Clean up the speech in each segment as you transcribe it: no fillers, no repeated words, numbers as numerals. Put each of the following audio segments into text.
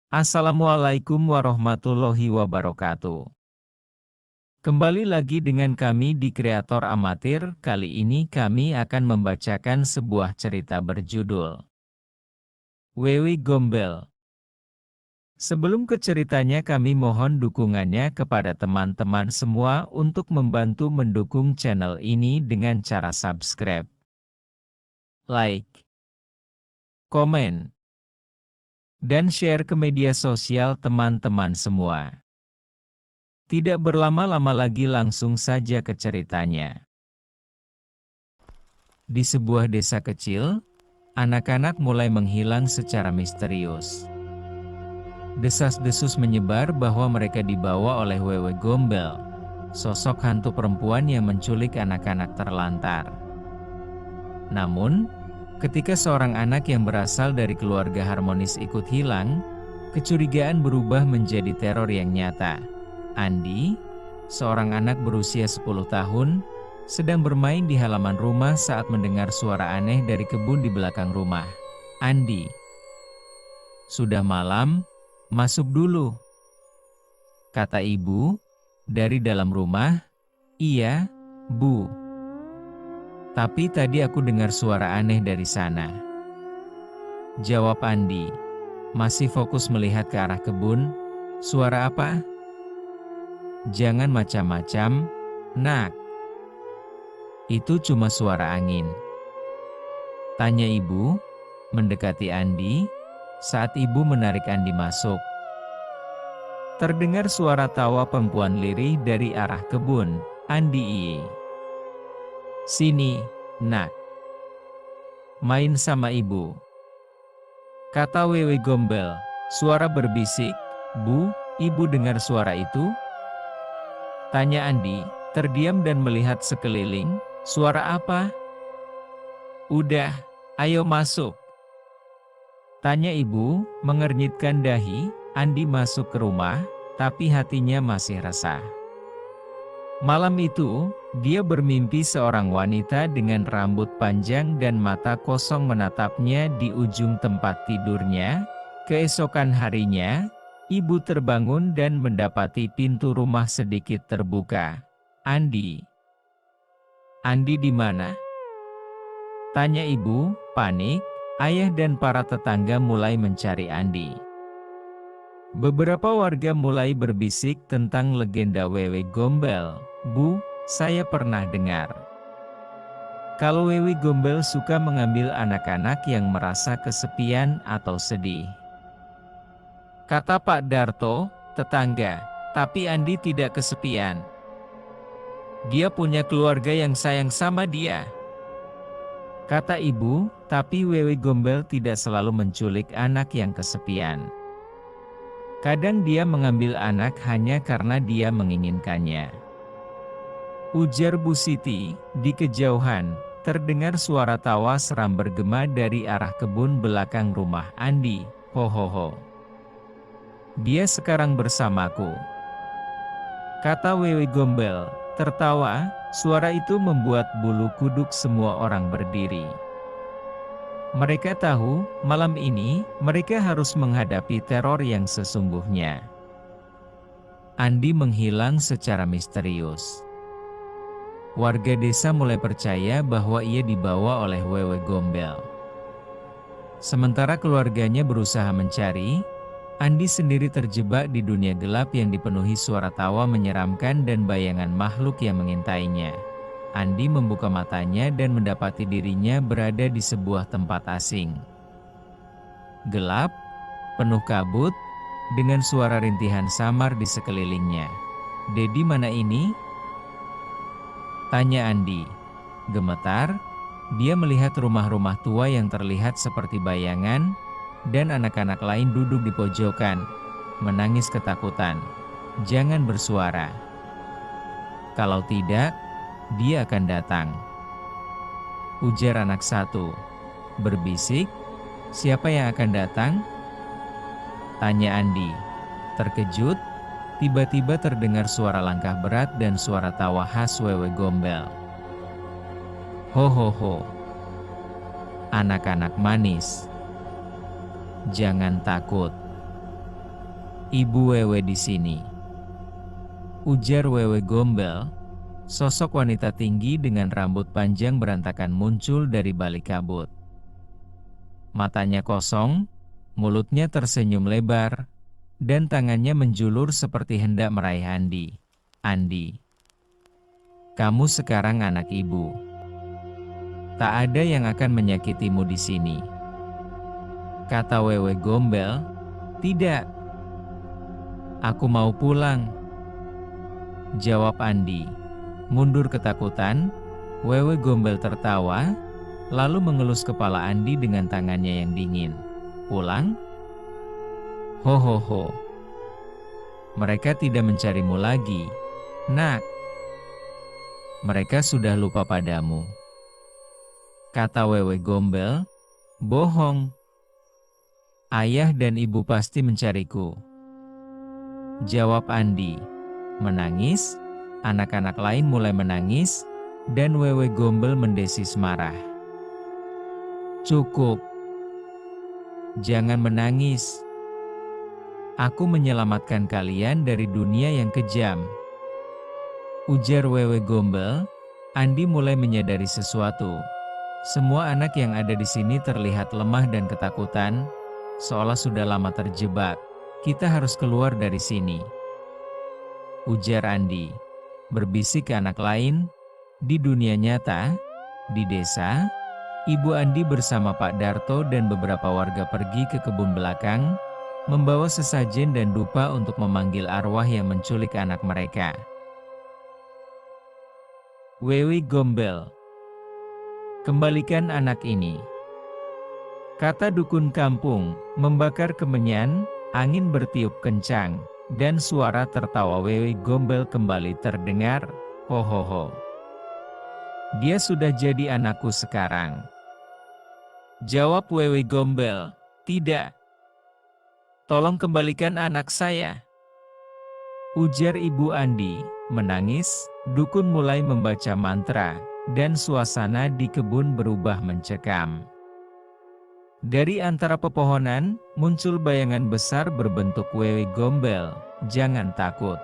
Assalamualaikum warahmatullahi wabarakatuh. Kembali lagi dengan kami di Kreator Amatir. Kali ini kami akan membacakan sebuah cerita berjudul Wewe Gombel. Sebelum ke ceritanya, kami mohon dukungannya kepada teman-teman semua untuk membantu mendukung channel ini dengan cara subscribe, like, komen, dan share ke media sosial teman-teman semua. Tidak berlama-lama lagi, langsung saja ke ceritanya. Di sebuah desa kecil, anak-anak mulai menghilang secara misterius. Desas-desus menyebar bahwa mereka dibawa oleh Wewe Gombel, sosok hantu perempuan yang menculik anak-anak terlantar. Namun, ketika seorang anak yang berasal dari keluarga harmonis ikut hilang, kecurigaan berubah menjadi teror yang nyata. Andi, seorang anak berusia 10 tahun, sedang bermain di halaman rumah saat mendengar suara aneh dari kebun di belakang rumah. Andi, sudah malam, masuk dulu, kata ibu dari dalam rumah. Iya, Bu. Tapi tadi aku dengar suara aneh dari sana, jawab Andi, masih fokus melihat ke arah kebun. Suara apa? Jangan macam-macam, Nak. Itu cuma suara angin, tanya ibu, mendekati Andi, saat ibu menarik Andi masuk. Terdengar suara tawa perempuan lirih dari arah kebun. Andi, sini, Nak. Main sama ibu, kata Wewe Gombel. Suara berbisik. Bu, ibu dengar suara itu? Tanya Andi, terdiam dan melihat sekeliling. Suara apa? Udah, ayo masuk, tanya ibu, mengernyitkan dahi. Andi masuk ke rumah, tapi hatinya masih resah. Malam itu, dia bermimpi seorang wanita dengan rambut panjang dan mata kosong menatapnya di ujung tempat tidurnya. Keesokan harinya, ibu terbangun dan mendapati pintu rumah sedikit terbuka. Andi di mana? Tanya ibu, panik. Ayah dan para tetangga mulai mencari Andi. Beberapa warga mulai berbisik tentang legenda Wewe Gombel. Bu, saya pernah dengar kalau Wewe Gombel suka mengambil anak-anak yang merasa kesepian atau sedih, kata Pak Darto, tetangga. Tapi Andi tidak kesepian. Dia punya keluarga yang sayang sama dia, kata ibu. Tapi Wewe Gombel tidak selalu menculik anak yang kesepian. Kadang dia mengambil anak hanya karena dia menginginkannya, ujar Bu Siti. Di kejauhan, terdengar suara tawa seram bergema dari arah kebun belakang rumah Andi. Hohoho. Dia sekarang bersamaku, kata Wewe Gombel. Tertawa, suara itu membuat bulu kuduk semua orang berdiri. Mereka tahu, malam ini, mereka harus menghadapi teror yang sesungguhnya. Andi menghilang secara misterius. Warga desa mulai percaya bahwa ia dibawa oleh Wewe Gombel. Sementara keluarganya berusaha mencari, Andi sendiri terjebak di dunia gelap yang dipenuhi suara tawa menyeramkan dan bayangan makhluk yang mengintainya. Andi membuka matanya dan mendapati dirinya berada di sebuah tempat asing. Gelap, penuh kabut, dengan suara rintihan samar di sekelilingnya. Dedi mana ini? Tanya Andi. Gemetar, dia melihat rumah-rumah tua yang terlihat seperti bayangan, dan anak-anak lain duduk di pojokan, menangis ketakutan. Jangan bersuara. Kalau tidak, dia akan datang, ujar anak satu. Berbisik, siapa yang akan datang? Tanya Andi. Terkejut, tiba-tiba terdengar suara langkah berat dan suara tawa khas Wewe Gombel. Hohoho. Anak-anak manis, jangan takut. Ibu Wewe di sini, ujar Wewe Gombel. Sosok wanita tinggi dengan rambut panjang berantakan muncul dari balik kabut. Matanya kosong, mulutnya tersenyum lebar, dan tangannya menjulur seperti hendak meraih Andi. Andi, kamu sekarang anak ibu. Tak ada yang akan menyakitimu di sini, kata Wewe Gombel. Tidak, aku mau pulang, jawab Andi. Mundur ketakutan, Wewe Gombel tertawa, lalu mengelus kepala Andi dengan tangannya yang dingin. Pulang? Ho. Mereka tidak mencarimu lagi, nak. Mereka sudah lupa padamu, kata Wewe Gombel. Bohong. Ayah dan ibu pasti mencariku, jawab Andi. Menangis, anak-anak lain mulai menangis, dan Wewe Gombel mendesis marah. Cukup. Jangan menangis. Aku menyelamatkan kalian dari dunia yang kejam, ujar Wewe Gombel. Andi mulai menyadari sesuatu. Semua anak yang ada di sini terlihat lemah dan ketakutan, seolah sudah lama terjebak. Kita harus keluar dari sini, ujar Andi, berbisik ke anak lain. Di dunia nyata, di desa, Ibu Andi bersama Pak Darto dan beberapa warga pergi ke kebun belakang, membawa sesajen dan dupa untuk memanggil arwah yang menculik anak mereka. Wewe Gombel, kembalikan anak ini, kata dukun kampung. Membakar kemenyan, angin bertiup kencang, dan suara tertawa Wewe Gombel kembali terdengar. Ho. Dia sudah jadi anakku sekarang, jawab Wewe Gombel. Tidak. Tolong kembalikan anak saya, ujar Ibu Andi. Menangis, dukun mulai membaca mantra, dan suasana di kebun berubah mencekam. Dari antara pepohonan, muncul bayangan besar berbentuk Wewe Gombel. Jangan takut.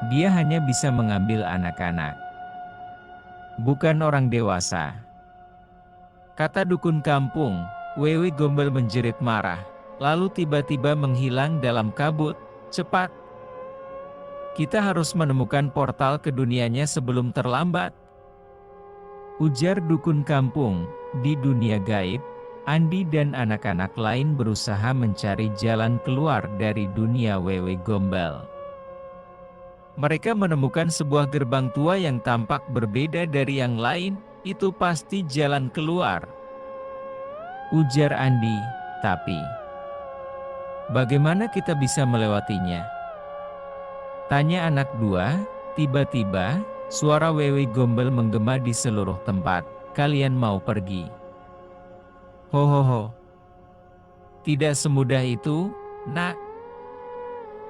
Dia hanya bisa mengambil anak-anak, bukan orang dewasa, kata dukun kampung. Wewe Gombel menjerit marah, lalu tiba-tiba menghilang dalam kabut. Cepat! Kita harus menemukan portal ke dunianya sebelum terlambat, ujar dukun kampung. Di dunia gaib, Andi dan anak-anak lain berusaha mencari jalan keluar dari dunia Wewe Gombel. Mereka menemukan sebuah gerbang tua yang tampak berbeda dari yang lain. Itu pasti jalan keluar, ujar Andi. Tapi, bagaimana kita bisa melewatinya? Tanya anak dua. Tiba-tiba, suara Wewe Gombel menggema di seluruh tempat. Kalian mau pergi? Ho. Tidak semudah itu, nak.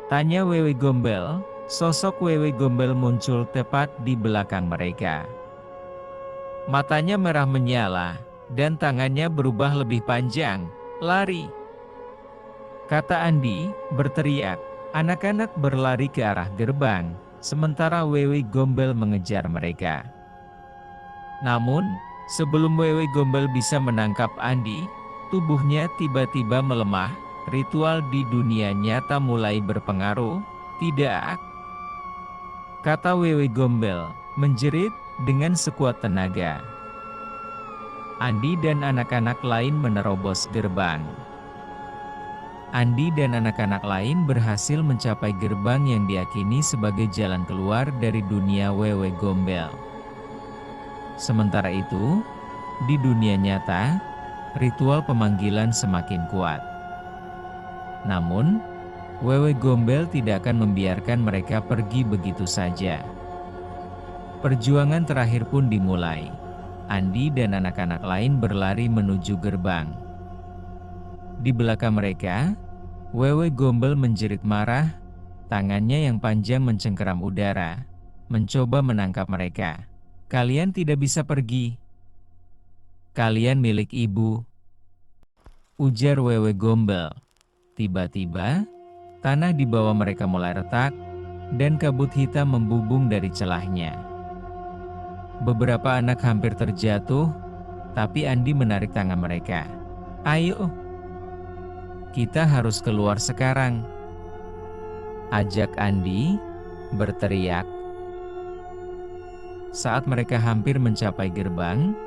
Tanya Wewe Gombel. Sosok Wewe Gombel muncul tepat di belakang mereka. Matanya merah menyala, dan tangannya berubah lebih panjang. Lari, kata Andi, berteriak. Anak-anak berlari ke arah gerbang, sementara Wewe Gombel mengejar mereka. Namun, sebelum Wewe Gombel bisa menangkap Andi, tubuhnya tiba-tiba melemah. Ritual di dunia nyata mulai berpengaruh. Tidak, kata Wewe Gombel, menjerit dengan sekuat tenaga. Andi dan anak-anak lain menerobos gerbang. Andi dan anak-anak lain berhasil mencapai gerbang yang diyakini sebagai jalan keluar dari dunia Wewe Gombel. Sementara itu, di dunia nyata, ritual pemanggilan semakin kuat. Namun, Wewe Gombel tidak akan membiarkan mereka pergi begitu saja. Perjuangan terakhir pun dimulai. Andi dan anak-anak lain berlari menuju gerbang. Di belakang mereka, Wewe Gombel menjerit marah, tangannya yang panjang mencengkeram udara, mencoba menangkap mereka. Kalian tidak bisa pergi. Kalian milik ibu, ujar Wewe Gombel. Tiba-tiba, Tanah di bawah mereka mulai retak, dan kabut hitam membubung dari celahnya. Beberapa anak hampir terjatuh, tapi Andi menarik tangan mereka. "Ayo, kita harus keluar sekarang," ajak Andi, berteriak. Saat mereka hampir mencapai gerbang,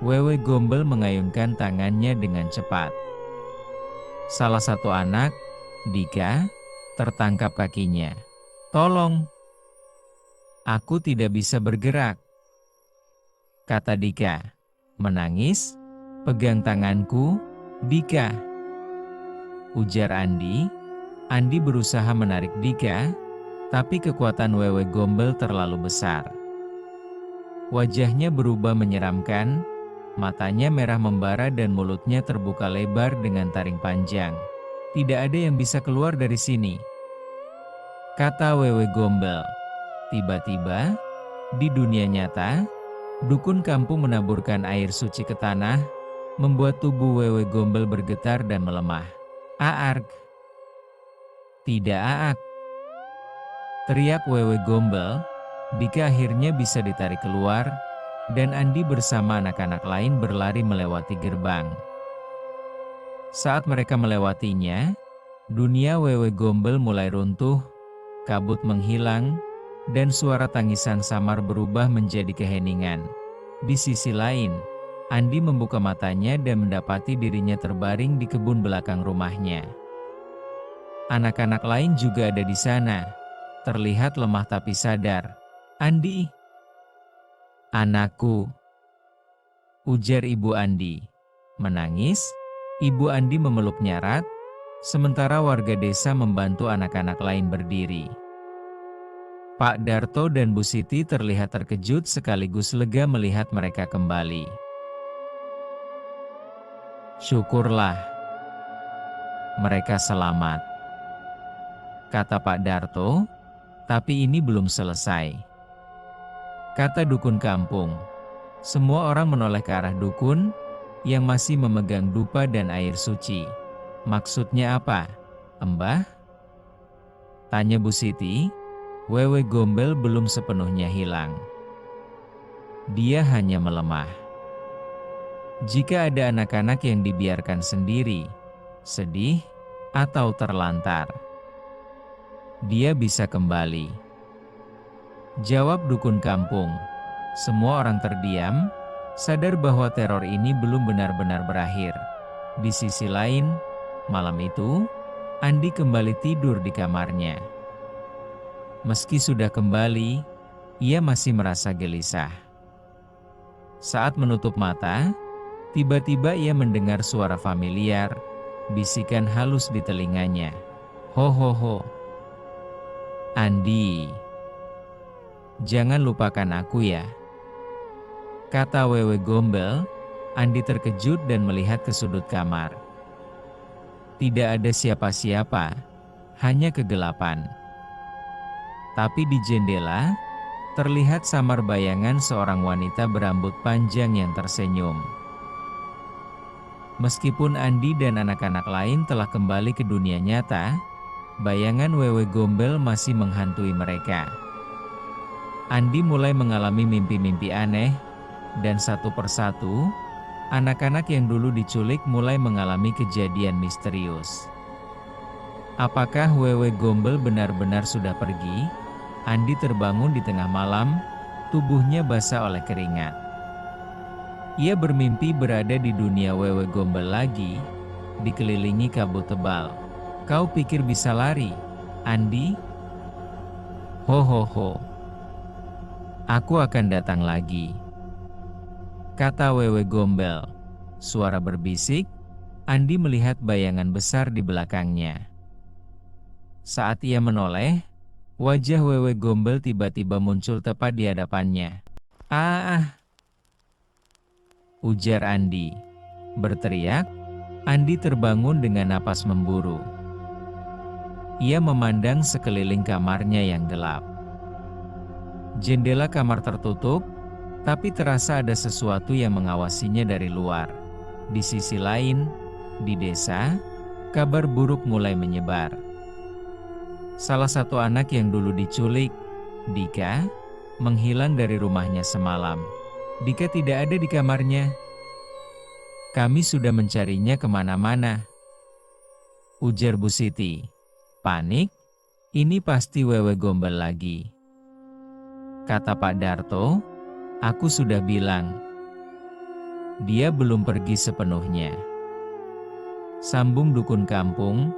Wewe Gombel mengayunkan tangannya dengan cepat. Salah satu anak, Dika, tertangkap kakinya. "Tolong, aku tidak bisa bergerak," kata Dika, menangis. "Pegang tanganku, Dika," ujar Andi. Andi berusaha menarik Dika, tapi kekuatan Wewe Gombel terlalu besar. Wajahnya berubah menyeramkan, matanya merah membara dan mulutnya terbuka lebar dengan taring panjang. "Tidak ada yang bisa keluar dari sini," kata Wewe Gombel. Tiba-tiba, di dunia nyata, dukun kampung menaburkan air suci ke tanah, membuat tubuh Wewe Gombel bergetar dan melemah. "Aarg! Tidak Aak!" teriak Wewe Gombel. Dika akhirnya bisa ditarik keluar, dan Andi bersama anak-anak lain berlari melewati gerbang. Saat mereka melewatinya, dunia Wewe Gombel mulai runtuh, kabut menghilang, dan suara tangisan samar berubah menjadi keheningan. Di sisi lain, Andi membuka matanya dan mendapati dirinya terbaring di kebun belakang rumahnya. Anak-anak lain juga ada di sana, terlihat lemah tapi sadar. "Andi, anakku," ujar ibu Andi. Menangis, ibu Andi memeluknya erat, sementara warga desa membantu anak-anak lain berdiri. Pak Darto dan Bu Siti terlihat terkejut sekaligus lega melihat mereka kembali. "Syukurlah, mereka selamat," kata Pak Darto, "tapi ini belum selesai," kata dukun kampung. Semua orang menoleh ke arah dukun yang masih memegang dupa dan air suci. "Maksudnya apa, Embah?" tanya Bu Siti. Wewe Gombel belum sepenuhnya hilang. Dia hanya melemah. Jika ada anak-anak yang dibiarkan sendiri, sedih, atau terlantar, dia bisa kembali, jawab dukun kampung. Semua orang terdiam, sadar bahwa teror ini belum benar-benar berakhir. Di sisi lain, malam itu, Andi kembali tidur di kamarnya. Meski sudah kembali, ia masih merasa gelisah. Saat menutup mata, tiba-tiba ia mendengar suara familiar, bisikan halus di telinganya. "Ho ho ho, Andi, jangan lupakan aku ya," kata Wewe Gombel. Andi terkejut dan melihat ke sudut kamar. Tidak ada siapa-siapa, hanya kegelapan. Tapi di jendela, terlihat samar bayangan seorang wanita berambut panjang yang tersenyum. Meskipun Andi dan anak-anak lain telah kembali ke dunia nyata, bayangan Wewe Gombel masih menghantui mereka. Andi mulai mengalami mimpi-mimpi aneh, dan satu persatu, anak-anak yang dulu diculik mulai mengalami kejadian misterius. Apakah Wewe Gombel benar-benar sudah pergi? Andi terbangun di tengah malam, tubuhnya basah oleh keringat. Ia bermimpi berada di dunia Wewe Gombel lagi, dikelilingi kabut tebal. "Kau pikir bisa lari, Andi? Ho ho ho. Aku akan datang lagi," kata Wewe Gombel. Suara berbisik. Andi melihat bayangan besar di belakangnya. Saat ia menoleh, wajah Wewe Gombel tiba-tiba muncul tepat di hadapannya. "Ah!" ujar Andi. Berteriak, Andi terbangun dengan napas memburu. Ia memandang sekeliling kamarnya yang gelap. Jendela kamar tertutup, tapi terasa ada sesuatu yang mengawasinya dari luar. Di sisi lain, di desa, kabar buruk mulai menyebar. Salah satu anak yang dulu diculik, Dika, menghilang dari rumahnya semalam. Dika tidak ada di kamarnya. Kami sudah mencarinya kemana-mana, ujar Bu Siti. Panik, ini pasti Wewe Gombel lagi. Kata Pak Darto, aku sudah bilang, dia belum pergi sepenuhnya. Sambung dukun kampung.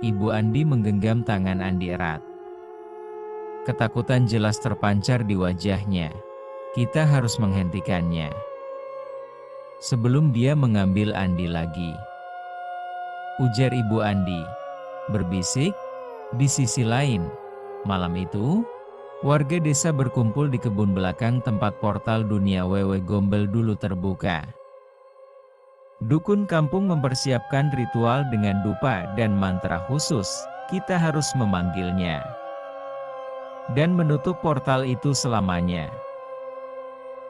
Ibu Andi menggenggam tangan Andi erat. Ketakutan jelas terpancar di wajahnya. Kita harus menghentikannya sebelum dia mengambil Andi lagi, ujar Ibu Andi, berbisik. Di sisi lain, malam itu, warga desa berkumpul di kebun belakang tempat portal dunia Wewe Gombel dulu terbuka. Dukun kampung mempersiapkan ritual dengan dupa dan mantra khusus. Kita harus memanggilnya dan menutup portal itu selamanya.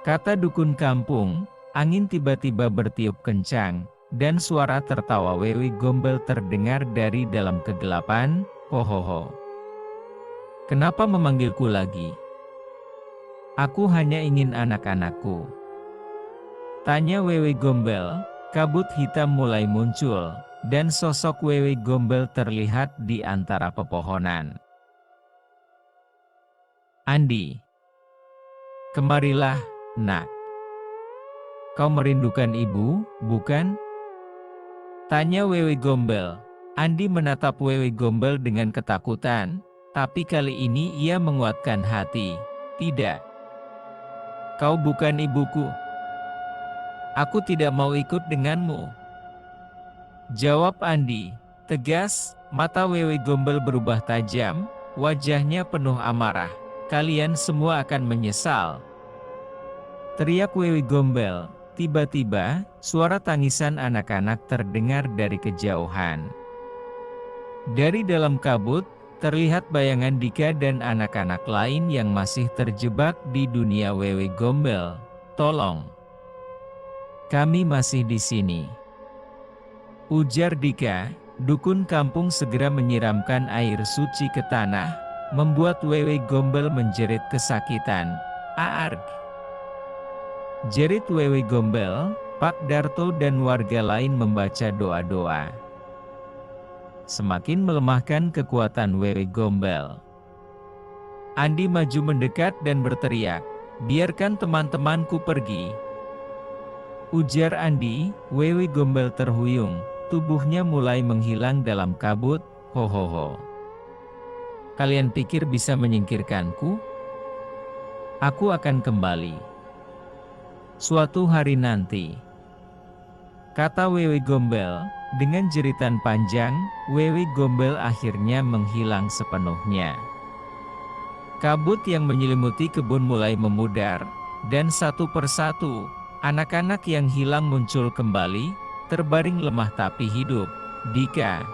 Kata dukun kampung, angin tiba-tiba bertiup kencang, dan suara tertawa Wewe Gombel terdengar dari dalam kegelapan. Hohoho. Kenapa memanggilku lagi? Aku hanya ingin anak-anakku, tanya Wewe Gombel. Kabut hitam mulai muncul, dan sosok Wewe Gombel terlihat di antara pepohonan. Andi, kemarilah, nak. Kau merindukan ibu, bukan? Tanya Wewe Gombel. Andi menatap Wewe Gombel dengan ketakutan, tapi kali ini ia menguatkan hati. Tidak. Kau bukan ibuku. Aku tidak mau ikut denganmu, jawab Andi. Tegas, mata Wewe Gombel berubah tajam, wajahnya penuh amarah. Kalian semua akan menyesal, teriak Wewe Gombel. Tiba-tiba, suara tangisan anak-anak terdengar dari kejauhan. Dari dalam kabut, terlihat bayangan Dika dan anak-anak lain yang masih terjebak di dunia Wewe Gombel. Tolong. Kami masih di sini, ujar Dika. Dukun kampung segera menyiramkan air suci ke tanah, membuat Wewe Gombel menjerit kesakitan. Aarg! Jerit Wewe Gombel. Pak Darto dan warga lain membaca doa-doa, semakin melemahkan kekuatan Wewe Gombel. Andi maju mendekat dan berteriak, biarkan teman-temanku pergi, ujar Andi. Wewe Gombel terhuyung, tubuhnya mulai menghilang dalam kabut. Hohoho. Kalian pikir bisa menyingkirkanku? Aku akan kembali suatu hari nanti, kata Wewe Gombel. Dengan jeritan panjang, Wewe Gombel akhirnya menghilang sepenuhnya. Kabut yang menyelimuti kebun mulai memudar, dan satu persatu, anak-anak yang hilang muncul kembali, terbaring lemah tapi hidup. Dika,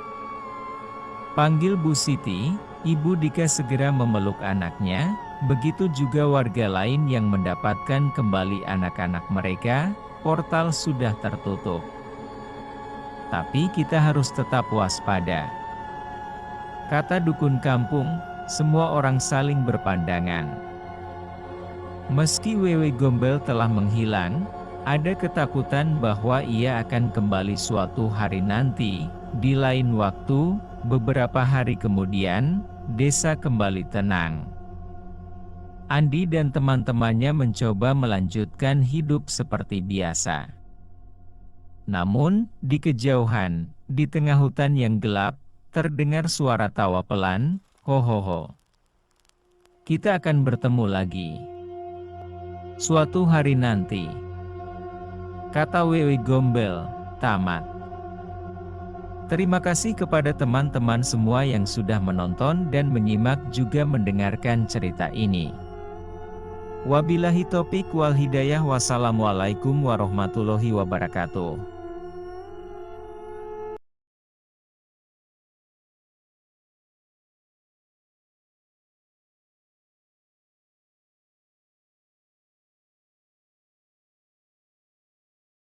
panggil Bu Siti. Ibu Dika segera memeluk anaknya, begitu juga warga lain yang mendapatkan kembali anak-anak mereka. Portal sudah tertutup, tapi kita harus tetap waspada, kata dukun kampung. Semua orang saling berpandangan. Meski Wewe Gombel telah menghilang, ada ketakutan bahwa ia akan kembali suatu hari nanti. Di lain waktu, beberapa hari kemudian, desa kembali tenang. Andi dan teman-temannya mencoba melanjutkan hidup seperti biasa. Namun, di kejauhan, di tengah hutan yang gelap, terdengar suara tawa pelan. Hohoho. Kita akan bertemu lagi suatu hari nanti, kata Wewe Gombel. Tamat. Terima kasih kepada teman-teman semua yang sudah menonton dan menyimak juga mendengarkan cerita ini. Wabillahi taufiq wal hidayah. Wassalamualaikum warahmatullahi wabarakatuh.